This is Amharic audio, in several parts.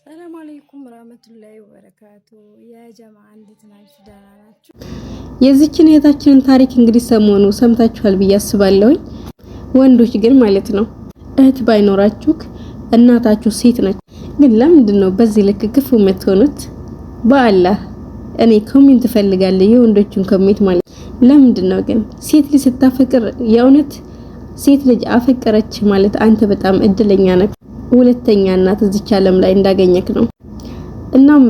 ሰላም አለይኩም ወራህመቱላሂ ወበረካቱ። ያ ጀማ እንዴት ናችሁ? ደህና ናችሁ? የዚችን እህታችንን ታሪክ እንግዲህ ሰሞኑ ሰምታችኋል ብዬ አስባለሁ። ወንዶች ግን ማለት ነው እህት ባይኖራችሁ እናታችሁ ሴት ነች። ግን ለምንድን ነው በዚህ ልክ ክፉ የምትሆኑት? በአላህ እኔ ኮሜንት ፈልጋለሁ፣ የወንዶችን ኮሜንት ማለት ለምንድን ነው ግን ሴት ልጅ ስታፈቅር የእውነት ሴት ልጅ አፈቀረች ማለት አንተ በጣም እድለኛ ነህ። ሁለተኛ እናት እዚች ዓለም ላይ እንዳገኘክ ነው። እናም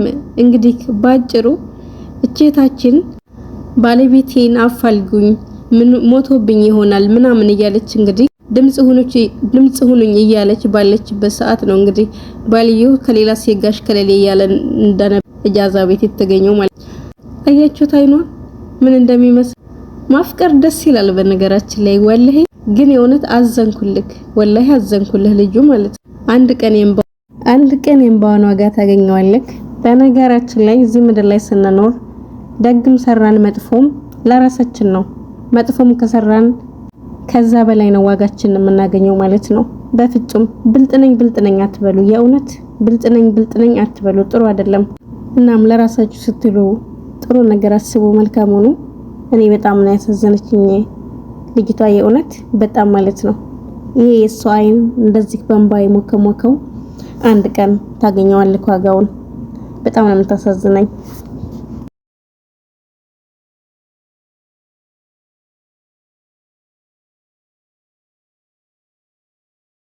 እንግዲህ ባጭሩ እቼታችን ባለቤቴን አፋልጉኝ ሞቶብኝ ይሆናል ምናምን እያለች እንግዲህ ድምጽ ሁኑኝ እያለች ባለችበት ሰዓት ነው እንግዲህ ባልየው ከሌላ ሴጋሽ ከሌላ እያለ እንደነበ እጃዛ ቤት የተገኘው ማለት አያችሁት። አይኗ ምን እንደሚመስል ማፍቀር ደስ ይላል በነገራችን ላይ ወላሂ። ግን የእውነት አዘንኩልክ፣ ወላሂ አዘንኩልህ ልጁ ማለት አንድ ቀን የእንባዋን ዋጋ ታገኘዋለክ። በነገራችን ላይ እዚህ ምድር ላይ ስንኖር ደግም ሰራን መጥፎም ለራሳችን ነው። መጥፎም ከሰራን ከዛ በላይ ነው ዋጋችንን የምናገኘው ማለት ነው። በፍጹም ብልጥነኝ አትበሉ። የእውነት ብልጥነኝ አትበሉ፣ ጥሩ አይደለም። እናም ለራሳችሁ ስትሉ ጥሩ ነገር አስቡ፣ መልካም ሁኑ። እኔ በጣም ነው ያሳዘነችኝ ልጅቷ የእውነት በጣም ማለት ነው። ይሄ የሷ አይን እንደዚህ በእንባ የሞከሞከው አንድ ቀን ታገኘዋለህ ዋጋውን። በጣም ነው የምታሳዝነኝ።